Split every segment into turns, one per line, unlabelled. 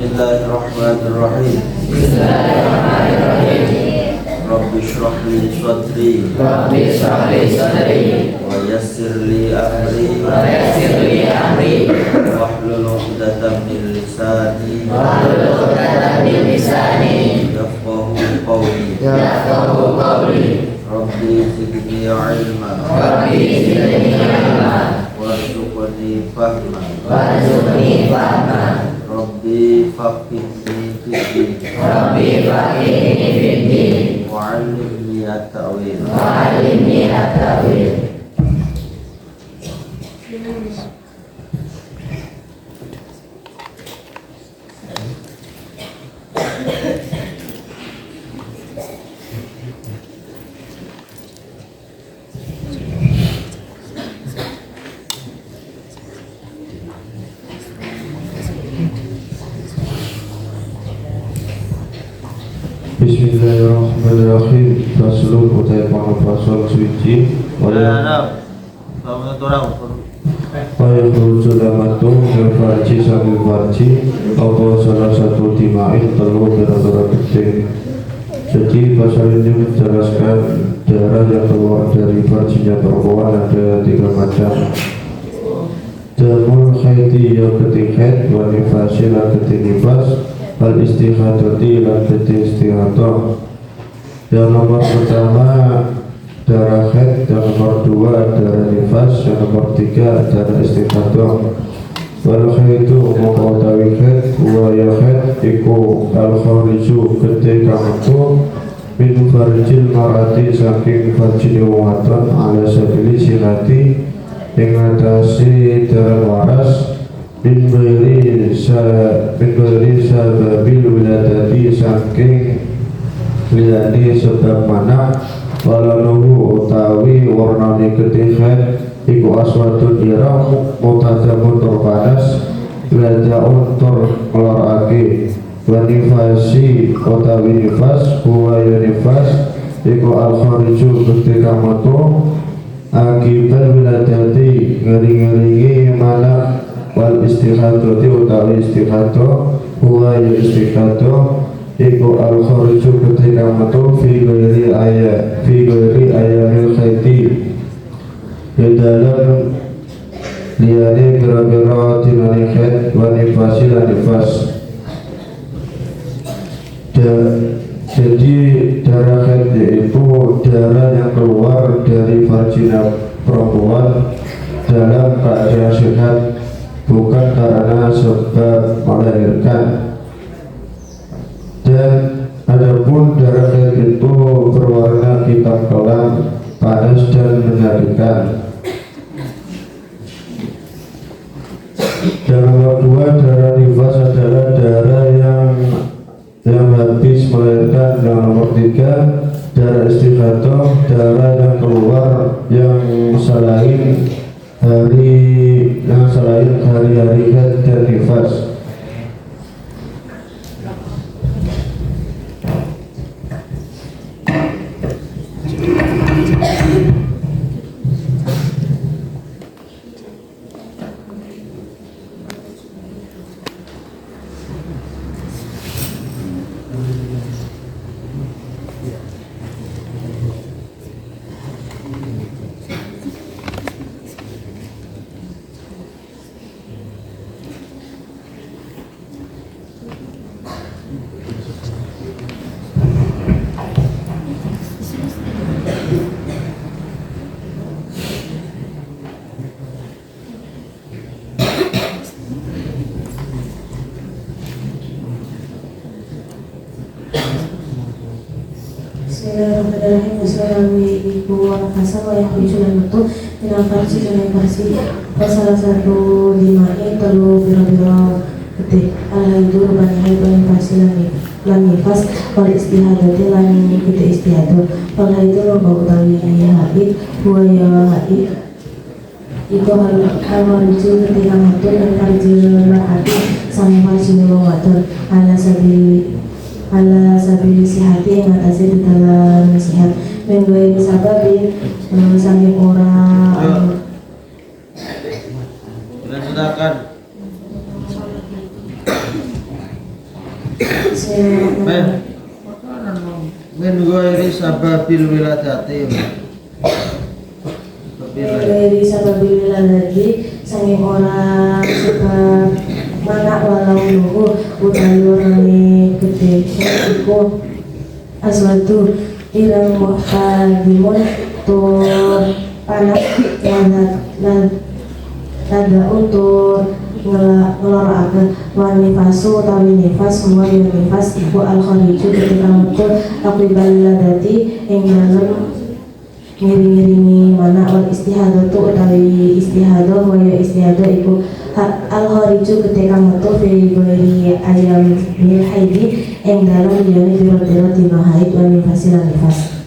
Bismillahirrahmanirrahim. Rabbi shrah li sadri wa yassir li amri wahlul 'uqdatam min lisani yafqahu qawli. Rabbi zidni ilma warzuqni fahma. Rabbi faqihni fid din wa'allimni at-ta'wil.
Bismillahirrahmanirrahim. Faslun utai pasal suci waya khurujulamatun ngefarji sambil farji apa salah satu timain telur darah kecil. Jadi pasal ini menjelaskan darah yang keluar dari farjinya perempuan ada 3 macam. Damul haiti yang ketik wa nifasi lan ketik nifas, al istihadati lan ketik istihadah. Yang nomor pertama darah haid, yang nomor 2 darah nifas, yang nomor 3 darah istihadah. Wal haidu mengetahui haid wa ya haid iku al khariju ketika metu min farjil marati saking farjil wadon ala sabili silati ing atase darah waras min ghairi sababil wiladati saking liyane sebab mana walanuhu utawi warnane ketikhan iku aswadun irang mutadamun tur panas rajaun tur ngelorake wanifasi utawi nifas huwa nifas iku al-khariju ketika metu akibat wiladati ngeri-ngeringi malak wal istihadati utawi istihadah huwa istihadah iku al-khariju ketika metu fi ghairi ayamil khaiti di dalam liyane kira-kira dinani khaid wa nifasi lan nifas. Jadi darah haid yaitu darah yang keluar dari vagina perempuan dalam keadaan sehat, bukan karena sebab melahirkan. Dan adapun darah haid itu berwarna hitam kelam, panas dan menyakitkan. Dan nomor 2 darah nifas adalah darah yang habis melahirkan. Yang nomor 3 darah istihadah, darah yang keluar yang selain hari-hari haid dan nifas.
Bismillahirrahmanirrahim. Wassalamualaikum warahmatullahi wabarakatuh. Dengan versi dengan versi salah satu limain perlu biro-biro ketik al-haidu rubani haidu versi lan nifas wal istihadati lan ketik istihadah. Wal haidu roba utawi haid huwa ya haid itu harus ketika metu dan farjil rakati sami farjil wadon ala sabili sihati yang atasnya di dalam sihat menggunakan sababi sambil orang
silakan.
Bismillahirrahmanirrahim.
Min ghairi sababil wiladati.
Dari sababil wiladati sanging ora sebab mana walau nunggu utawi orane gede iku aswatu irang muhtadimun tur panas nada untuk ngelorakaken wan nifasu utawi nifas huwa ya nifas iku al khariju ketika metu aqibal ladati ing dalem ngiring-ngiringi mana wal istihadatu utawi istihadah wa ya istihadah iku al khariju ketika metu fi ghairi ayam min haidi ing dalem liyane biro-biro dina haid wa nifasi lan nifas.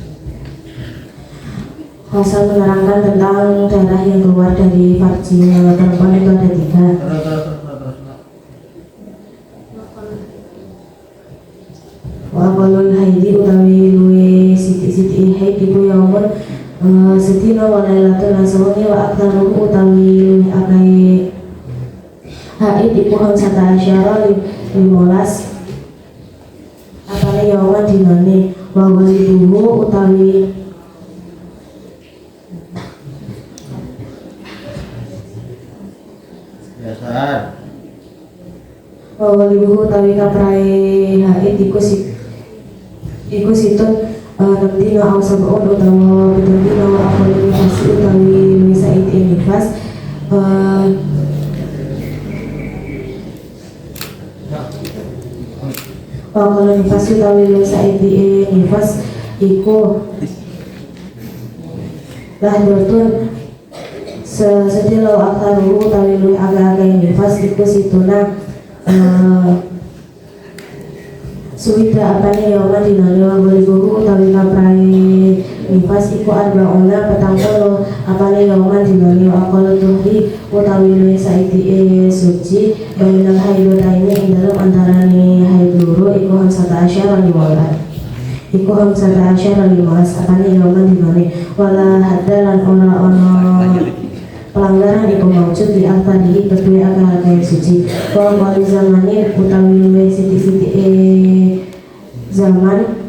Pasal menerangkan tentang darah yang keluar dari farjinya perempuan itu ada 3. Wa qalul haidi utawi luwe siti-siti haid iku yaumun sedina wa lailatul nasawani wa aktaruhu utawi luwe akai haid iku hamsata asyara 15 apane yauman dinane wa waliduhu utawi bahwa ibu tawi kaprai haid iku situn nanti no au sabun utawa betul no aku nifas utawi bisa itu nifas kalau nifas utawi bisa itu nifas iku lah dortun sedilo akaru utawi luwih agak-agak nifas iku situna suwida apane yauma dinane wa bolibuhu utawi kaprai nifas iku arbauna petang puluh apane yauma dinane wa aqala tuhri utawi luwih saiki suci bainal haidotaini ing dalem antarane haid loro iku hamsata asyara 15 iku hamsata asyara 15 apane yauma dinane wala hadalan ora ono pelanggaran iku maujud di aktarihi kedua akal-akal suci wa wali zamanin utawi luwe siti-siti zaman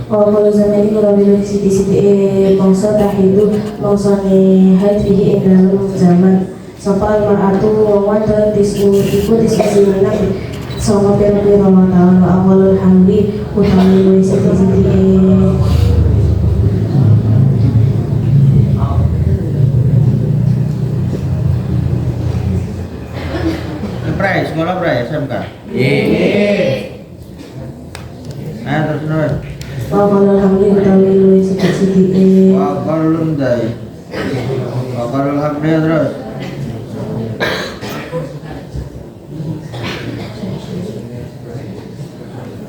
kalau zaman ini kalau bila siti-siti bangsa tahidu bangsa ni haid fihi ing dalam zaman sapa al-mar'atu wa wadda tisu sinina sama pira-pira tahun wa awalul hamli utawi siti-siti
sekolah SMK. Terus
wa kalau alhamdulillah utawi luwih sithik-sithike
wa qalul dai wa qalul hamdi terus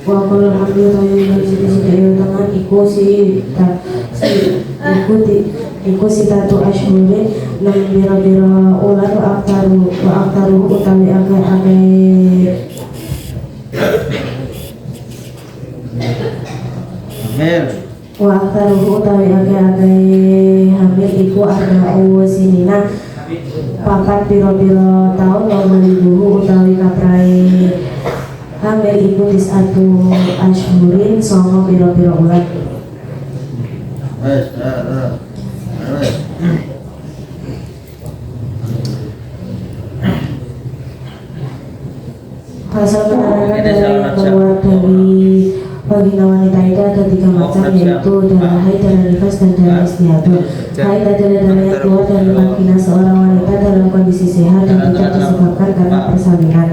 wa kalau alhamdulillah utawi luwih sithik-sithike tangan iku si tatu asyhurin nang bira-bira ulan wa aktaru utawi akeh wa aktaruhu utawi akeh hamil iku arba'u sinina papat pira-pira taun wa waliduhu utawi kaprai hamil iku tis'atu asyhurin sanga pira-pira ulan. Pasal penerangan dari keluar dari bagi wanita itu ada 3 macam, yaitu darah haid, darah nifas, dan darah istihadah. Haid adalah darah yang keluar dari vagina seorang wanita dalam kondisi sehat dan tidak disebabkan karena persalinan.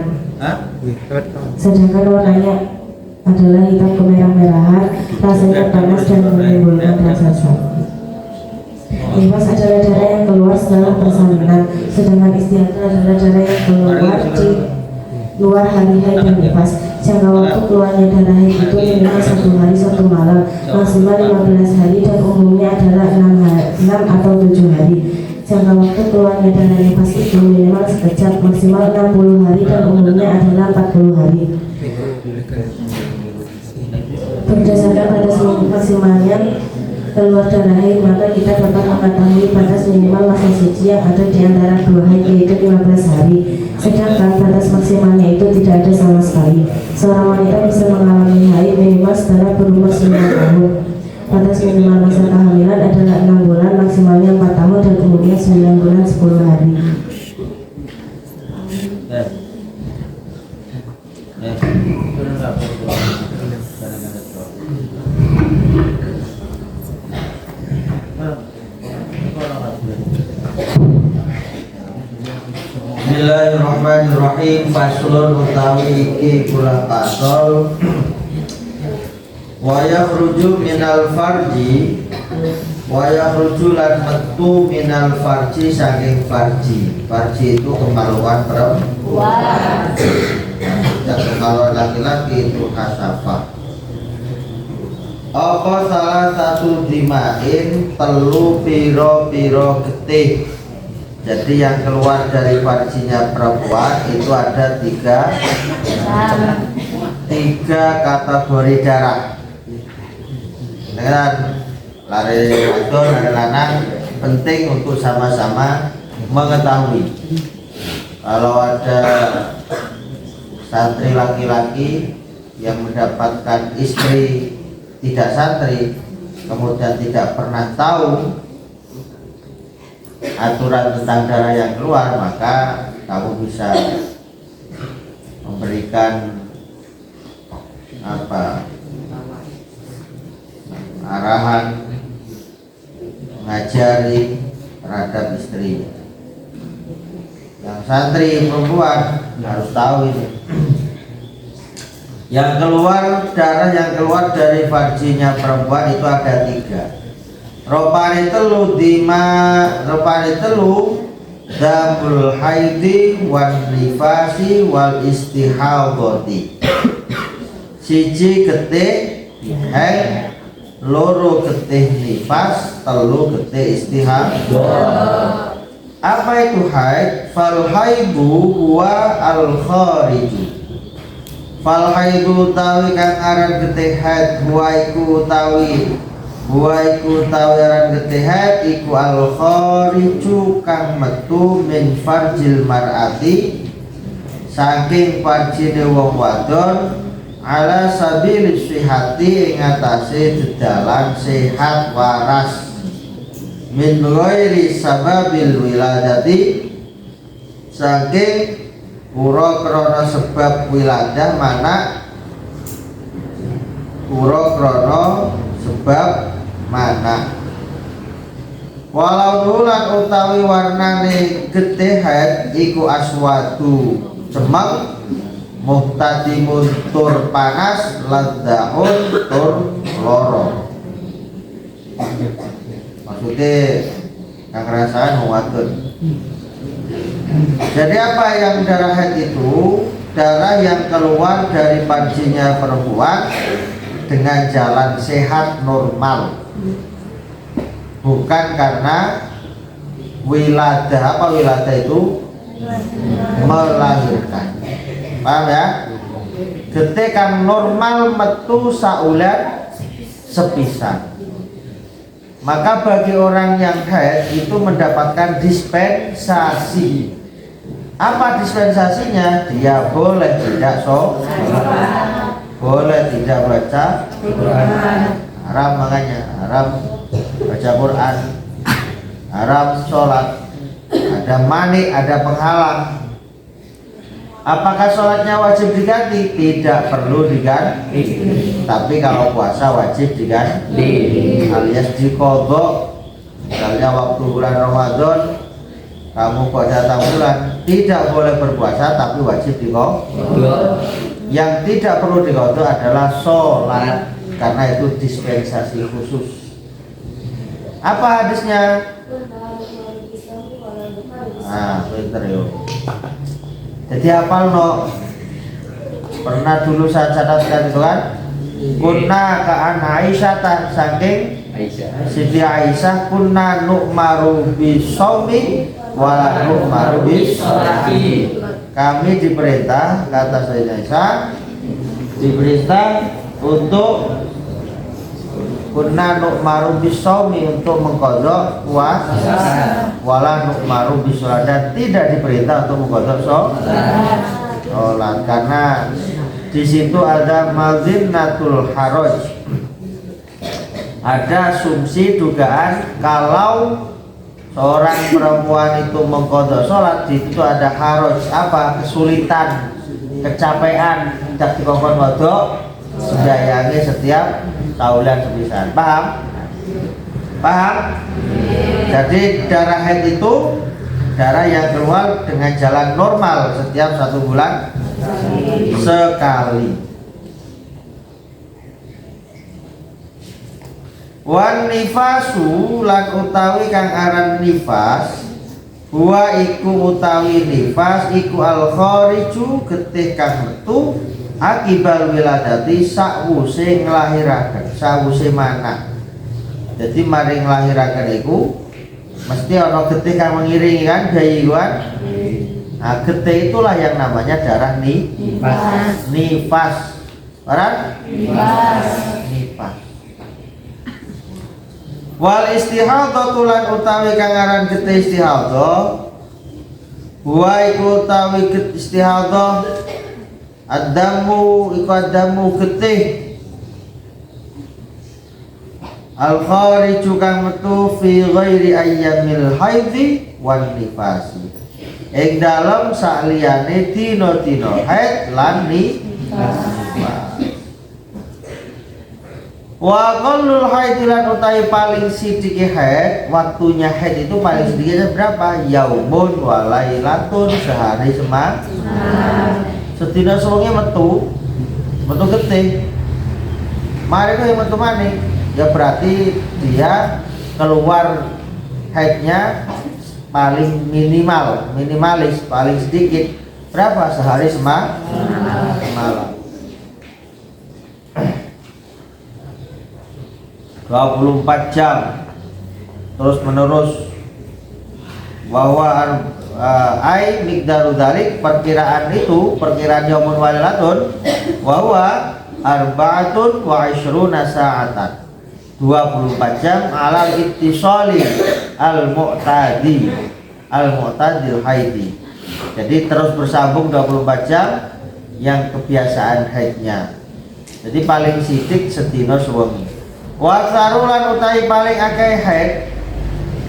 Sedangkan warnanya adalah hitam kemerah-merahan, rasanya panas dan menimbulkan rasa sakit. Nifas adalah darah yang keluar setelah persalinan, sedangkan istihadah adalah darah yang keluar di luar hari haid dan nifas. Jangka waktu keluarnya darah haid itu minimal 1 hari 1 malam, maksimal 15 hari dan umumnya adalah 6 atau 7 hari. Jangka waktu keluarnya darah nifas itu minimal sekejap, maksimal 60 hari dan umumnya adalah 40 hari. Berdasarkan batas maksimalnya keluar darah haid, maka kita dapat mengetahui batas minimal masa suci yang ada di antara 2 haid, yaitu 15 hari. Sedangkan batas maksimalnya itu tidak ada sama sekali. Seorang wanita bisa mengalami haid minimal setelah berumur 9 tahun. Batas minimal masa kehamilan adalah 6 bulan, maksimalnya 4 tahun dan umumnya 9 bulan 10 hari.
Bismillahirrahmanirrahim. Faslun utawi iki kula pasol wa yakhruju minal farji wa yakhruju lan metu minal farji saking farji. Farji itu kemaluan perempuan. Dan kemaluan laki-laki itu hasafah. Apa salah satu dimain telu piro-piro getih. Jadi yang keluar dari farjinya perempuan itu ada tiga kategori darah. Dengan lari wadon, lari lanang, penting untuk sama-sama mengetahui. Kalau ada santri laki-laki yang mendapatkan istri tidak santri, kemudian tidak pernah tahu aturan tentang darah yang keluar, maka kamu bisa memberikan arahan, mengajari terhadap istri. Yang santri perempuan harus tahu ini. Yang keluar darah yang keluar dari farjinya perempuan itu ada 3. Ropani telu damul haidi wan nifasi wal istihadati. Siji getih haid, loro getih nifas, telu getih istihadah. Apa itu haid? Fal haidu huwa al khariju. Fal haidu tawi kang aran getih haid huwa iku tawiran getih iku al khariju kang metu min farjil mar'ati saking farjine wong wadon ala sabil sihati ing atase dedalan sehat waras min ghairi sababil wiladati saking ura krana sebab wiladah mana ura krana sebab mana. Walau nulan utawi warnane getih haid iku aswadu cemeng, muhtadimun tur panas, ladahun tur loro. Maksudnya kang rasaan wadon. Jadi apa yang darah haid itu? Darah yang keluar dari farjinya perempuan dengan jalan sehat normal, bukan karena wiladah. Apa wiladah itu? Melahirkan. Paham ya? Ketika normal metu saulan sepisan, maka bagi orang yang haid itu mendapatkan dispensasi. Apa dispensasinya? Dia boleh tidak sholat, boleh tidak baca Quran. Haram, makanya haram baca Quran, haram sholat. Ada mani, ada penghalang. Apakah sholatnya wajib diganti? Tidak perlu diganti. Tapi kalau puasa wajib diganti, alias dikodok. Misalnya waktu bulan Ramadan kamu kok datang bulan, tidak boleh berpuasa tapi wajib dikodok. Yang tidak perlu dikodok adalah sholat, karena itu dispensasi khusus. Apa hadisnya? Nah, pinter yo. Jadi hafal no. Pernah dulu saya catatkan itu kan. Kunna ka'an Aisyah saking Siti Aisyah kunna nu'maru bisawmi wala nu'maru bisholati. Kami diperintah, kata Sayyidah Aisyah, diperintah untuk kunna nu'maru bisawmi, untuk mengqadha puasa, wala nu'maru bisholati, dan tidak diperintah untuk mengqadha sholat, karena di situ ada madzinnatul haraj, ada asumsi dugaan kalau seorang perempuan itu mengqadha sholat, di situ ada haraj, apa, kesulitan, kecapean, tidak dikongkon wadok sembayangi setiap taulan sepisan. Paham? Paham? Jadi darah haid itu darah yang keluar dengan jalan normal setiap 1 bulan sekali. Wan nifasu lan utawi kang aran nifas, huwa iku utawi nifas iku al khariju getih kang metu akibal wiladati sakwuse nglahiraken, sawuse manah. Jadi mari nglahiraken iku mesti ana getih kang mengiringi kan bayi kan. Nah, getih itulah yang namanya darah nifas. Nifas. Orang? Nifas. Wal istihadhatu lan utawi kang aran getih istihadhah, wa iku utawi istihadhah ad-damu iku ad-damu getih al-khariju kang metu fi ghairi ayyamil haidhi wan nifasi, ing dalem saliyane dina-dina haid lan nifas. Wa qallul haid lan utawi paling sedikit haid, waktunya haid itu paling sedikitnya berapa? Yaumun wa lailatun, sehari semalam. Sedina sewengi metu getih. Mari kok yang metu maning, ya berarti dia keluar haidnya paling minimalis, paling sedikit berapa? Sehari semalam. 24 jam terus menerus. Bahwa ai miqdaru dzalik, perkiraan itu, perkiraan yaumun walilatun, bahwa arba'atun wa ishruna sa'atan, 24 jam alal ittisali al-mu'tadil haidi. Jadi terus bersambung 24 jam yang kebiasaan haidnya. Jadi paling sidik sedina sewengi. Wa sarulan utai paling akeh haid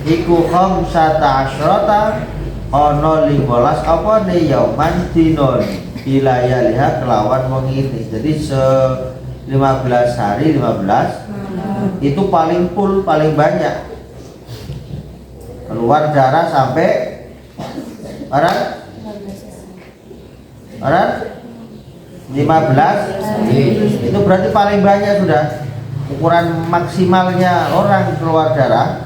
iku khamsata asyrata, ana 15 apa ne yauman dinon bilaya lihat kelawan mengini. Jadi 15 hari 15 itu paling full, paling banyak keluar darah sampai orang 15. Itu berarti paling banyak sudah. Ukuran maksimalnya orang keluar darah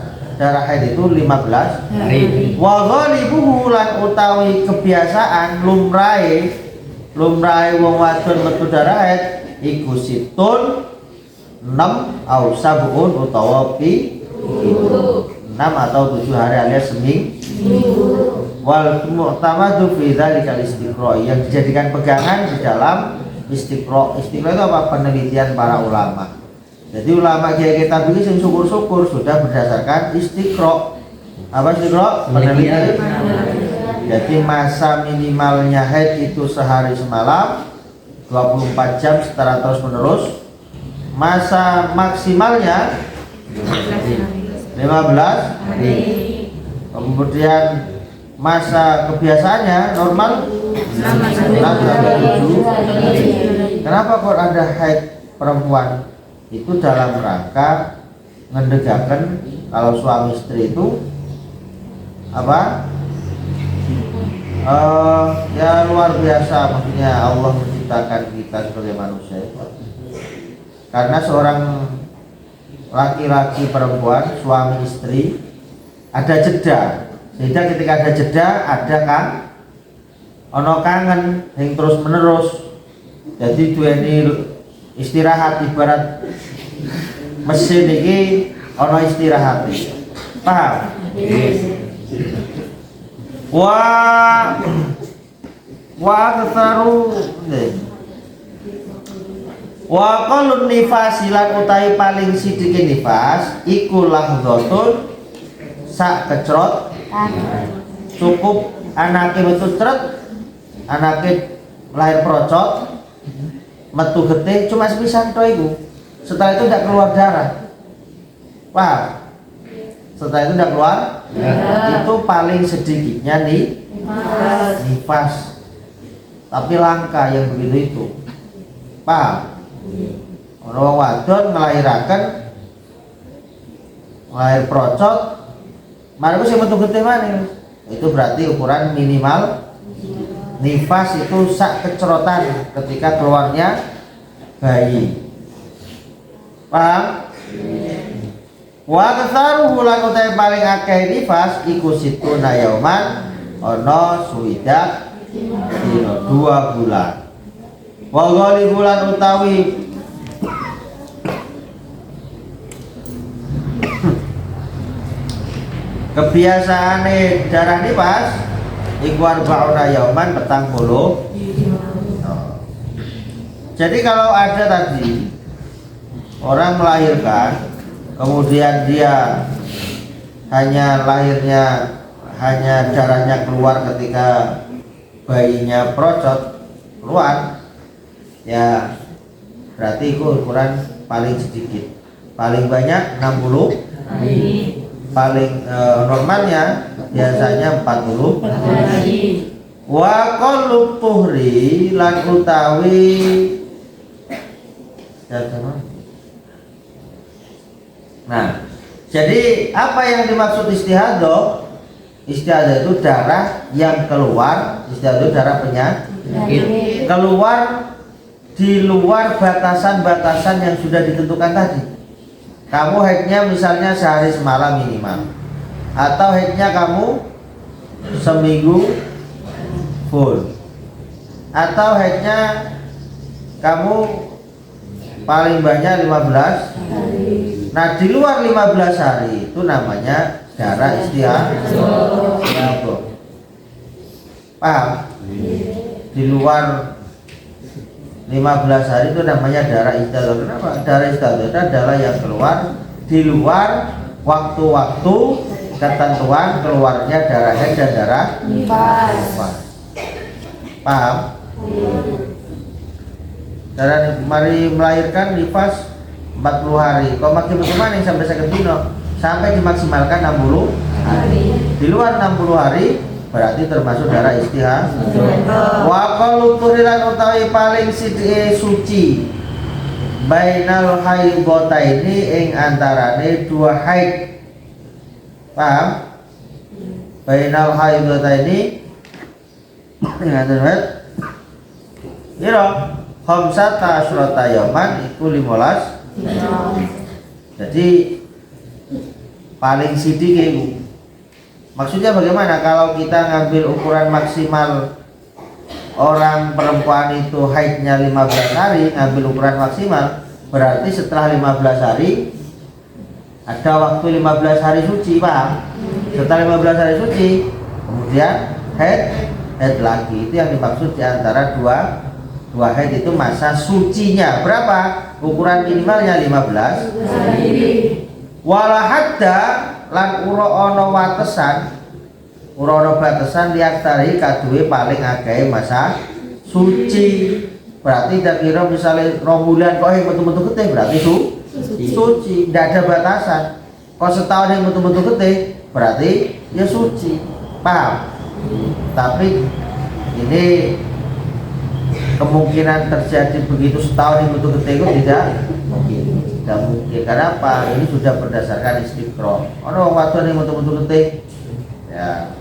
haid itu 15 hari. Wa ghalibuhu lan utawi kebiasaan lumrahe wong wadon metu darah haid iku situn 6 au sabun utawa 6 atau 7 hari alias seminggu. Wal mu'tamadu fi dzalikal istiqra, yang dijadikan pegangan di dalam istiqra. Istiqra itu apa? Penelitian para ulama. Jadi ulama kiai kita begini syukur-syukur sudah berdasarkan istiqra. Apa istiqra? Penelitian. Jadi masa minimalnya haid itu sehari semalam, 24 jam secara terus menerus. Masa maksimalnya 15 hari. Kemudian masa kebiasaannya normal 6 sampai 7 hari. Kenapa kok ada haid perempuan? Itu dalam rangka mendegakan kalau suami istri itu apa? Ya luar biasa, maksudnya Allah menciptakan kita sebagai manusia itu. Karena seorang laki-laki perempuan, suami istri, ada jeda. Sehingga ketika ada jeda, ada kan ono kangen yang terus menerus. Jadi duweni istirahat ibarat mesin iki ana istirahat. Paham? Wa tsaru wa qalun nifas lan utahe paling sidike nifas iku lahdzatun sak kecrot cukup anake metu cret anake lahir procot metu getih cuma sepisan to iku. Setelah itu tidak keluar darah. Paham? Setelah itu tidak keluar itu paling sedikitnya nih nifas. Tapi langka yang begitu itu. Paham? Orang wadon melahirkan lahir procot mariku sing metu getih maning. Itu berarti ukuran minimal nifas itu sak kecerotan ketika keluarnya bayi. Paham? Wa katsaruhu lan utahe paling akeh nifas iku situna yauman ana suwidak dina 2 bulan. Wa bulan utawi kebiasaane darah nifas iku arba'una yauman 40. Jadi kalau ada tadi orang melahirkan kemudian dia hanya lahirnya hanya darahnya keluar ketika bayinya procot keluar, ya berarti itu ukuran paling sedikit, paling banyak 60 paling normalnya biasanya 40. Wa qallu tuhri lan utawi nah, jadi apa yang dimaksud istihadah? Istihadah itu darah yang keluar, istihadah itu darah penyakit keluar di luar batasan-batasan yang sudah ditentukan tadi. Kamu haidnya misalnya sehari semalam minimal, atau haidnya kamu seminggu full, atau haidnya kamu paling banyak 15 hari. Nah, di luar 15 hari itu namanya darah istihadah. Paham? Di luar 15 hari itu namanya darah istihadah. Kenapa? Darah istihadah itu adalah yang keluar di luar waktu-waktu ketentuan keluarnya darah haid dan darah nifas. Paham? Darah mari melahirkan nifas 40 hari. Kau makin berkembang sampai 1 dino, sampai dimaksimalkan 60 hari. Di luar 60 hari berarti termasuk darah istihadah. Wa qalu turilan utawi paling sithik suci bainal haidataini ing antarane 2 haid. Paham? Bainal haidataini ngaten wae. Ira khamsata asyrata yauman iku 15. Jadi paling sedikit ibu. Maksudnya bagaimana? Kalau kita ngambil ukuran maksimal orang perempuan itu haidnya 15 hari, ngambil ukuran maksimal, berarti setelah 15 hari ada waktu 15 hari suci, paham? Setelah 15 hari suci, kemudian haid lagi. Itu yang dimaksud di antara dua haid itu masa sucinya. Berapa? Ukuran minimalnya 15 hari. Wala hadda lan ura ana watesan, ura ana batasan diaktari kaduwe paling akeh masa suci. Berarti tak kira misalnya 2 bulan kok betul-betul getih berarti suci, tidak ada batasan. Kok setahun yang betul-betul getih berarti ya suci. Paham? Tapi ini kemungkinan terjadi begitu setahun yang betul getih itu tidak mungkin. Karena apa? Ini sudah berdasarkan istiqro. Orang waktu yang betul-betul getih, ya,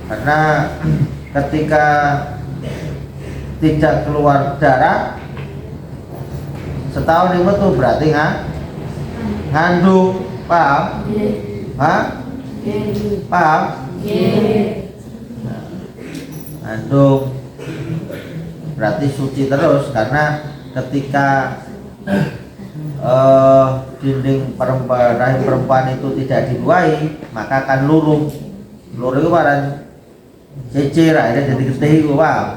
karena ketika tidak keluar darah setahun yang betul berarti ngandung. Paham? Paham? Ngandung. berarti suci terus, karena ketika dinding rahim perempuan itu tidak dibuahi maka akan luruh itu barang cecer akhirnya jadi getih itu, paham?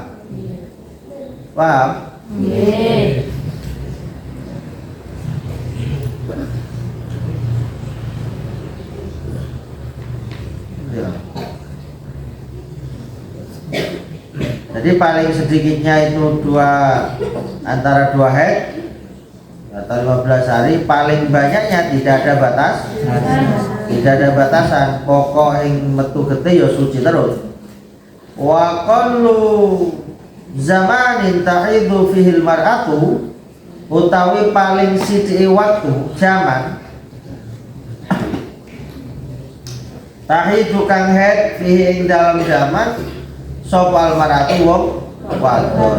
Jadi paling sedikitnya itu antara 2 haid atau 15 hari, paling banyaknya tidak ada batas, tidak ada batasan. Pokok yang metu getih ya suci terus. Wa qallu zamanin ta'idu fihil mar'atu, utawi paling sithik waktu zaman ta'idu kang haid fihi ing dalam zaman sopal mar'atu wong wadon.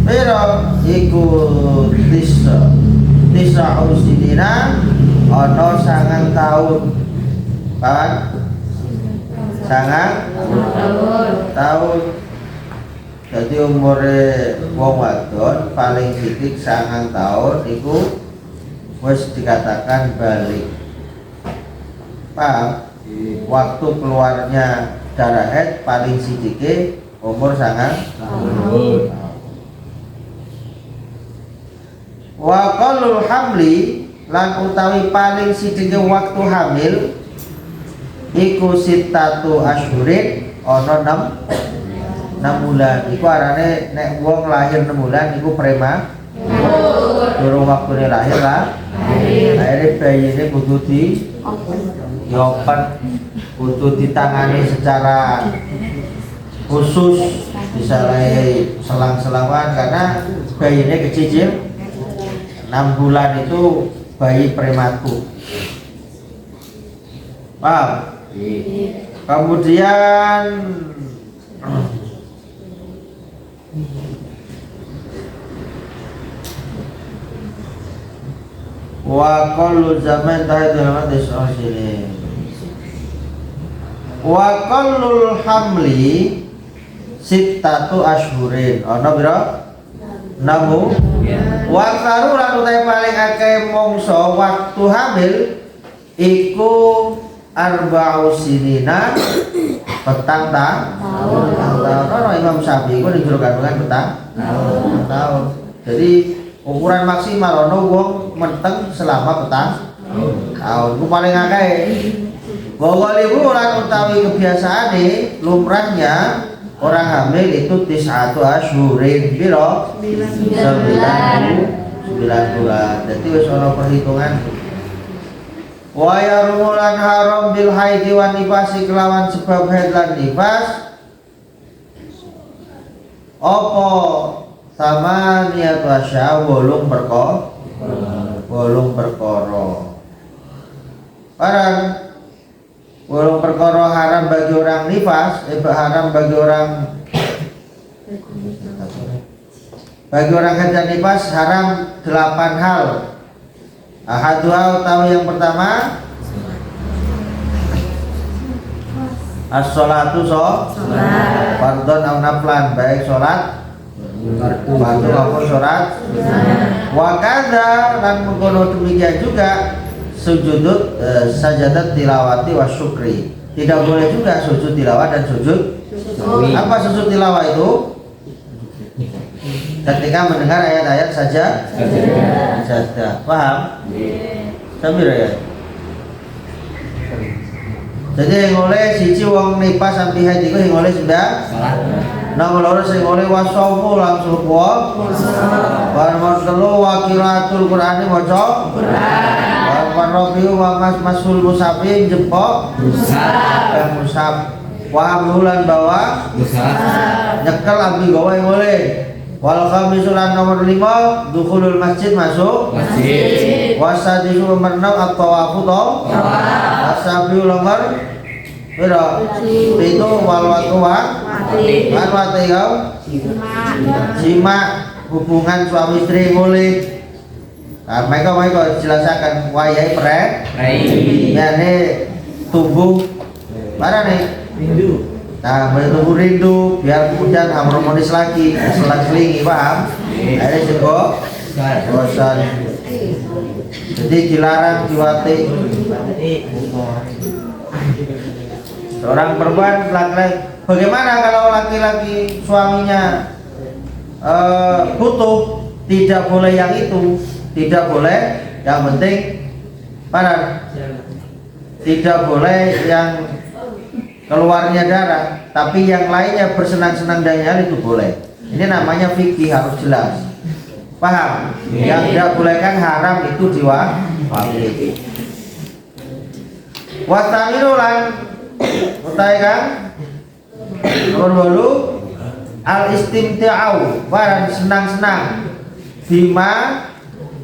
Pero iku tisa usidina ono 9 tahun, kawan? 9 tahun. Jadi umure wong wadon paling sedikit 9 tahun iku wis dikatakan balik. Paham? Waktu keluarnya darah haid paling sedikit umur 9 tahun. Wa qalul hamli, lan utawi paling sidike waktu hamil iku sittatu asyhurin, ana 6 bulan. Iku arane nek wong lahir 6 bulan iku prema durung waktune lahir lah. Akhirnya bayine kudu diopen, kudu ditangani secara khusus, bisa selang-selangan karena bayine kecil. 6 bulan itu bayi prematur. Paham? Kemudian wa qallu zaman tahidul sini. Wa qallul hamli sittatu asyhurin. Ana pira? 6. Wa taruran utai paling akeh mongso waktu hamil iku arba'u sinina, petang tahun. Imam Syafi'i iku ning jero kandungan petang tahun. Jadi ukuran maksimal ono wong menteng selama petang tahun. Ku paling akeh. Wa libu lan utawi kebiasaane lumrahnya orang hamil itu tis'atu asyhurin, piro? 9 bulan. Jadi wis ana perhitungan. Wa yarumulan haram bil haidi wan nifasi, kelawan sebab haid lan nifas apa samaniyatu asya, 8 perkara. Barang 8 perkara haram bagi orang nifas, haram bagi orang haid dan nifas, haram 8 hal. Ahaduha utawi yang pertama as-sholatu fardhon aw naflan, baik sholat fardu maupun sholat wa kadza, lan mengkono demikian juga sujud sajadat tilawati wa syukri. Tidak boleh juga sujud tilawah dan sujud syukri. Apa sujud tilawah itu? Ketika mendengar ayat-ayat saja. Paham? Sambil ya. Jadi yang oleh siji wong nifas sampai haid iku yang oleh sudah nang loro sing oleh wasomu langsung puasa. Bar telu wa qiraatul Qur'ani maca Qur'an. Bar rabiu wa masul musafin jempok musaf. Wa bulan bawa nyekel ambil gawe yang oleh. Wal khamisulan nomor 5 dukhulul masjid, masuk masjid. Wasadisu nomor 6 at-tawafu wasabiu nomor pira? Itu wal watwa mati kau jima, hubungan suami istri boleh. Nah, mereka jelaskan wayai peret yani tubuh mana nih Nah, menunggu rindu biar kemudian harmonis lagi, selang-selingi, paham? Akhirnya juga bosan. Jadi dilarang diwati. Seorang perempuan laki-laki, bagaimana kalau laki-laki suaminya butuh? Tidak boleh yang itu, tidak boleh. Yang penting mana? Tidak boleh yang keluarnya darah, tapi yang lainnya bersenang-senang dari hal itu boleh. Ini namanya fikih, harus jelas, paham? Yang tidak boleh kan haram itu diwakili. Watamirulan utai kan nomor 8 al istimti'au, barang senang-senang bima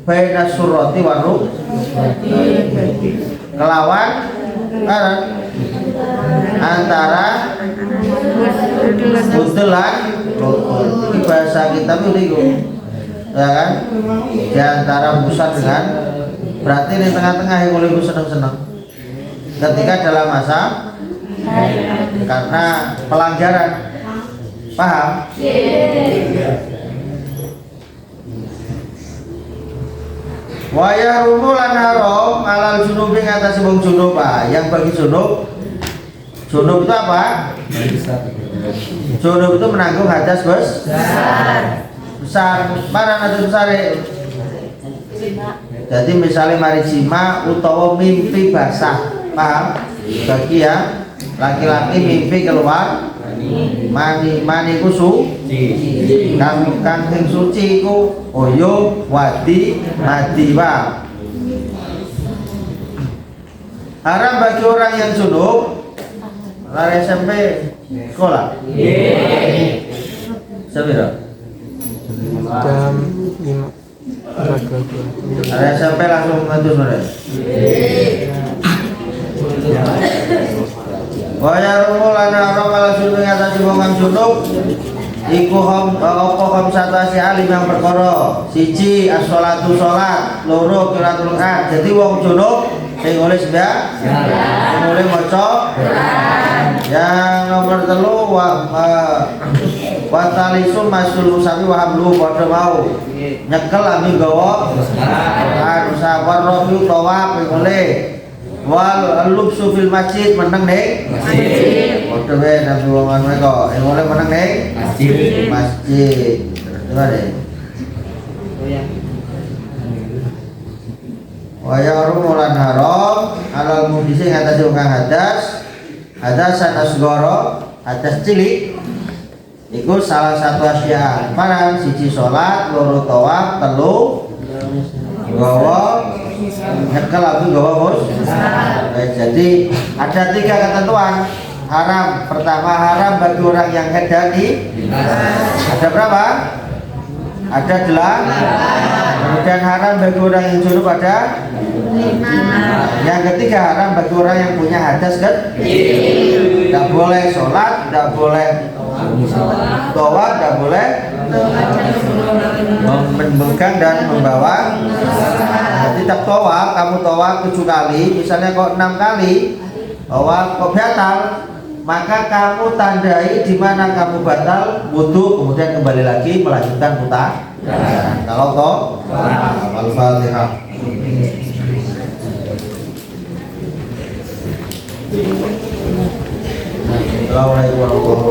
baina surati waru kelawan antara buntelan ini bahasa kita itu ya kan, di antara pusat dengan berarti di tengah-tengah yang boleh senang-senang ketika dalam masa karena pelanggaran, paham? Wa yahrumu lan haram alal junubi ngatasi wong junub. Yang bagi junub itu apa? Junub itu menanggung hadas besar. Mana hadas besar? Jadi misalnya mari jima utawa mimpi basah, paham? Bagi ya laki-laki mimpi keluar mani kusu kang sing suci ku oyo wadi madi wa. Haram bagi orang yang junub. Lari SMP sekolah sepira
jam 5
lari SMP langsung ngantuk sore. Waya rumulan haram ala junub ngatasi wong kang junub iku apa satasi alim yang perkara siji as-sholatu sholat, loro qiraatul Qur'an. Jadi wong junub sing oleh sembahyang sing oleh maca yang nomor 3 wa talisun masul musafi wa hablu padha mau nyekel ami gawa Quran sabar rabi tawaf oleh wal lubsu fil masjid meneng ning masjid. Padha wae nabi wong mereka yang oleh meneng ning masjid. Gimana? Wa yarumulan haram alal mudisi ngatasi wong hadasan asgara, hadas cilik. Iku salah satu asya paran siji sholat, loro tawaf, telu gawa nyekel aku gawa mus. Jadi ada 3 ketentuan haram. Pertama, haram bagi orang yang hedani. Ada berapa? Ada 8. Kemudian haram bagi orang yang junub ada 5. Yang ketiga, haram bagi orang yang punya hadas kecil. Tidak boleh sholat, tidak boleh tawaf, tidak boleh memegang dan membawa. Jadi tak tawaf, kamu tawaf 7 kali, misalnya kok 6 kali tawaf kok batal, maka kamu tandai di mana kamu batal, wudu, kemudian kembali lagi melanjutkan putar. Kalau toh Al-Fatihah. Assalamualaikum warahmatullahi wabarakatuh.